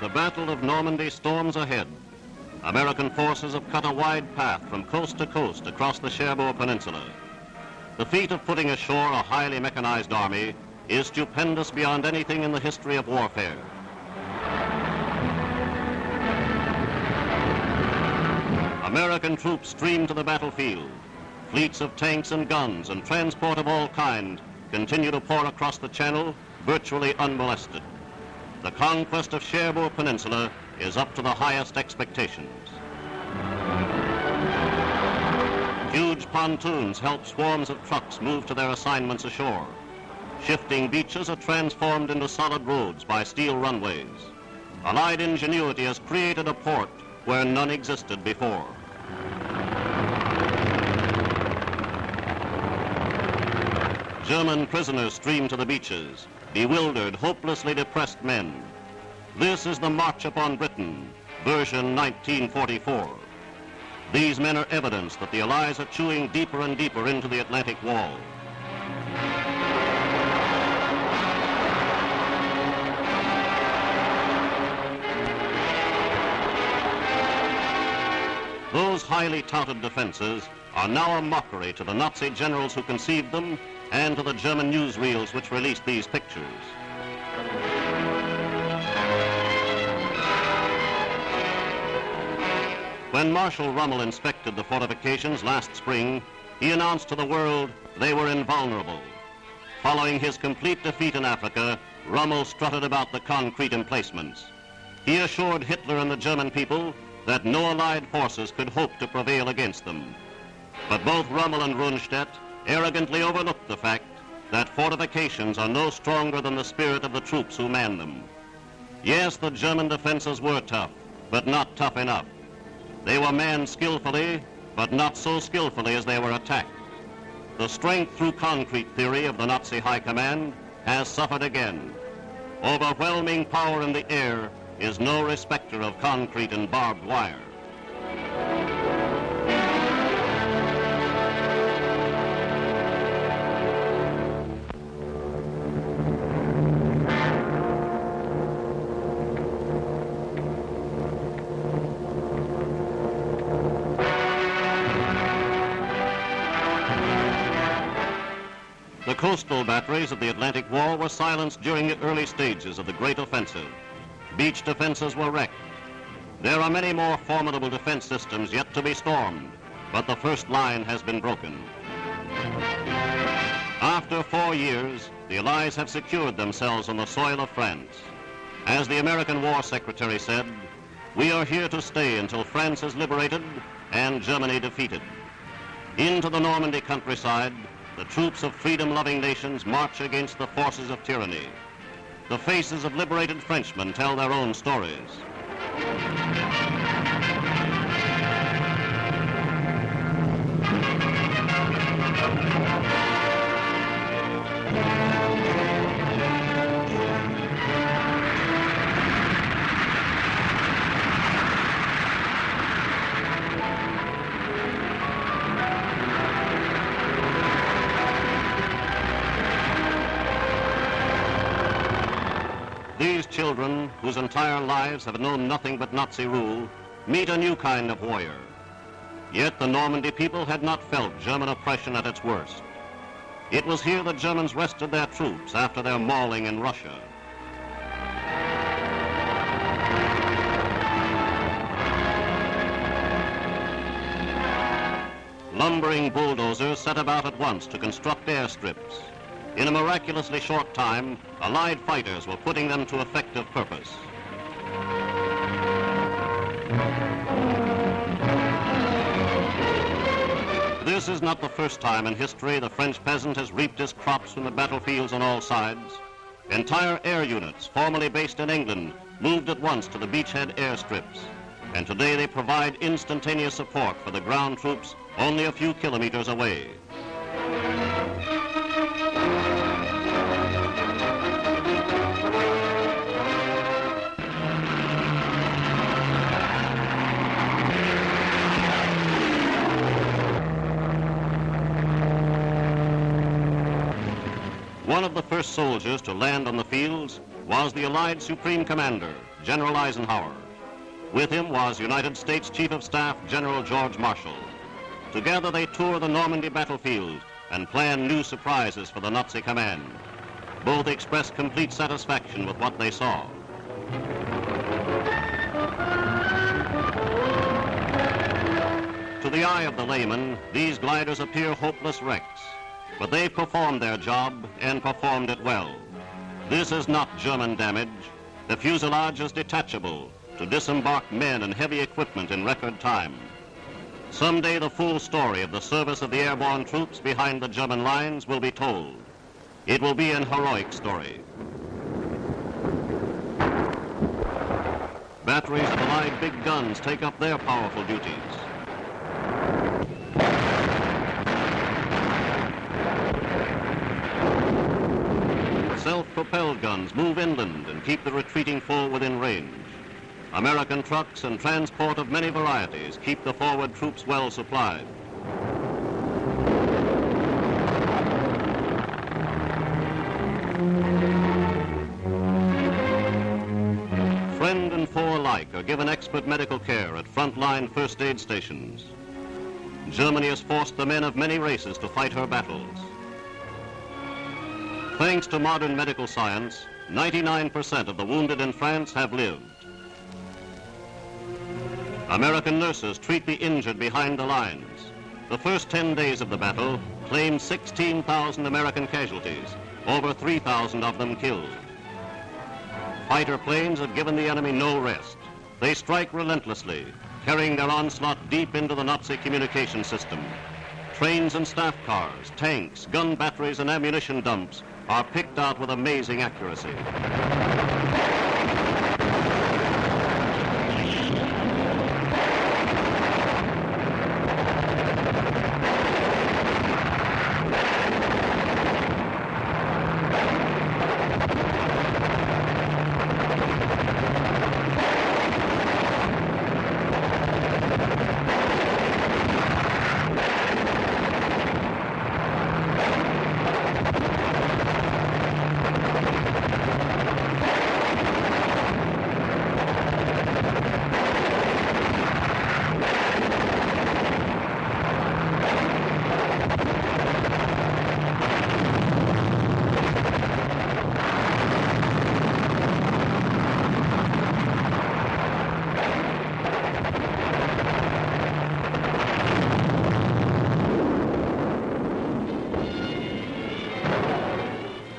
The Battle of Normandy storms ahead. American forces have cut a wide path from coast to coast across the Cherbourg Peninsula. The feat of putting ashore a highly mechanized army is stupendous beyond anything in the history of warfare. American troops stream to the battlefield. Fleets of tanks and guns and transport of all kinds continue to pour across the channel, virtually unmolested. The conquest of Cherbourg Peninsula is up to the highest expectations. Huge pontoons help swarms of trucks move to their assignments ashore. Shifting beaches are transformed into solid roads by steel runways. Allied ingenuity has created a port where none existed before. German prisoners stream to the beaches, bewildered, hopelessly depressed men. This is the March upon Britain, version 1944. These men are evidence that the Allies are chewing deeper and deeper into the Atlantic Wall. Those highly touted defenses are now a mockery to the Nazi generals who conceived them and to the German newsreels which released these pictures. When Marshal Rommel inspected the fortifications last spring, he announced to the world they were invulnerable. Following his complete defeat in Africa, Rommel strutted about the concrete emplacements. He assured Hitler and the German people that no Allied forces could hope to prevail against them. But both Rommel and Rundstedt arrogantly overlooked the fact that fortifications are no stronger than the spirit of the troops who man them. Yes, the German defenses were tough, but not tough enough. They were manned skillfully, but not so skillfully as they were attacked. The strength through concrete theory of the Nazi high command has suffered again. Overwhelming power in the air is no respecter of concrete and barbed wire. The coastal batteries of the Atlantic Wall were silenced during the early stages of the Great Offensive. Beach defenses were wrecked. There are many more formidable defense systems yet to be stormed, but the first line has been broken. After 4 years, the Allies have secured themselves on the soil of France. As the American War Secretary said, "We are here to stay until France is liberated and Germany defeated." Into the Normandy countryside, the troops of freedom-loving nations march against the forces of tyranny. The faces of liberated Frenchmen tell their own stories. These children, whose entire lives have known nothing but Nazi rule, meet a new kind of warrior. Yet the Normandy people had not felt German oppression at its worst. It was here the Germans rested their troops after their mauling in Russia. Lumbering bulldozers set about at once to construct airstrips. In a miraculously short time, Allied fighters were putting them to effective purpose. This is not the first time in history the French peasant has reaped his crops from the battlefields on all sides. Entire air units, formerly based in England, moved at once to the beachhead airstrips, and today they provide instantaneous support for the ground troops only a few kilometers away. One of the first soldiers to land on the fields was the Allied Supreme Commander, General Eisenhower. With him was United States Chief of Staff General George Marshall. Together they tour the Normandy battlefield and plan new surprises for the Nazi command. Both expressed complete satisfaction with what they saw. To the eye of the layman, these gliders appear hopeless wrecks, but they've performed their job and performed it well. This is not German damage. The fuselage is detachable to disembark men and heavy equipment in record time. Someday the full story of the service of the airborne troops behind the German lines will be told. It will be an heroic story. Batteries of Allied big guns take up their powerful duties. Self-propelled guns move inland and keep the retreating foe within range. American trucks and transport of many varieties keep the forward troops well supplied. Friend and foe alike are given expert medical care at frontline first aid stations. Germany has forced the men of many races to fight her battles. Thanks to modern medical science, 99% of the wounded in France have lived. American nurses treat the injured behind the lines. The first 10 days of the battle claimed 16,000 American casualties, over 3,000 of them killed. Fighter planes have given the enemy no rest. They strike relentlessly, carrying their onslaught deep into the Nazi communication system. Trains and staff cars, tanks, gun batteries, and ammunition dumps are picked out with amazing accuracy.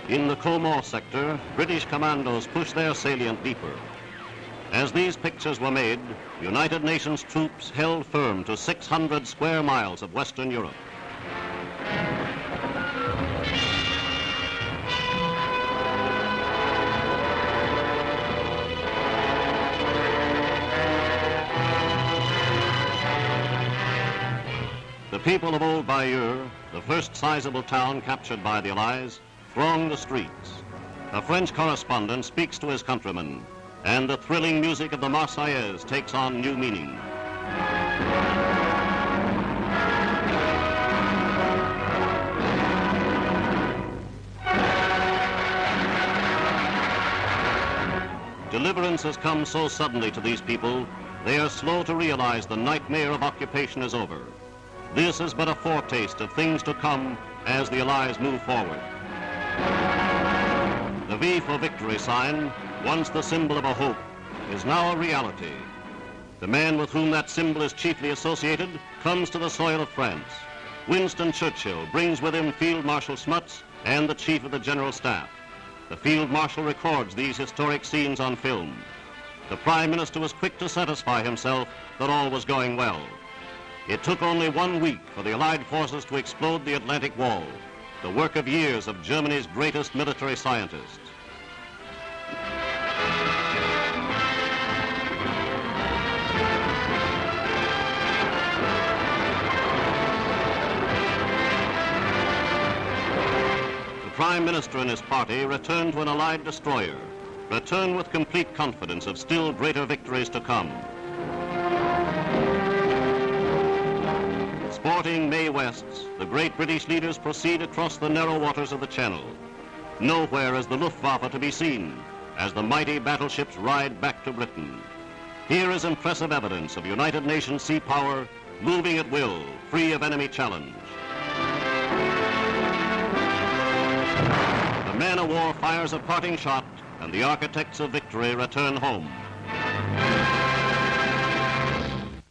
In the Comore sector, British commandos pushed their salient deeper. As these pictures were made, United Nations troops held firm to 600 square miles of Western Europe. The people of Old Bayeux, the first sizable town captured by the Allies, throng the streets. A French correspondent speaks to his countrymen, and the thrilling music of the Marseillaise takes on new meaning. Deliverance has come so suddenly to these people, they are slow to realize the nightmare of occupation is over. This is but a foretaste of things to come as the Allies move forward. The V for victory sign, once the symbol of a hope, is now a reality. The man with whom that symbol is chiefly associated comes to the soil of France. Winston Churchill brings with him Field Marshal Smuts and the Chief of the General Staff. The Field Marshal records these historic scenes on film. The Prime Minister was quick to satisfy himself that all was going well. It took only 1 week for the Allied forces to explode the Atlantic Wall, the work of years of Germany's greatest military scientists. The Prime Minister and his party returned to an Allied destroyer, returned with complete confidence of still greater victories to come. Sporting May Wests, the great British leaders proceed across the narrow waters of the Channel. Nowhere is the Luftwaffe to be seen. as the mighty battleships ride back to Britain. Here is impressive evidence of United Nations sea power moving at will, free of enemy challenge. The man-of-war fires a parting shot, and the architects of victory return home.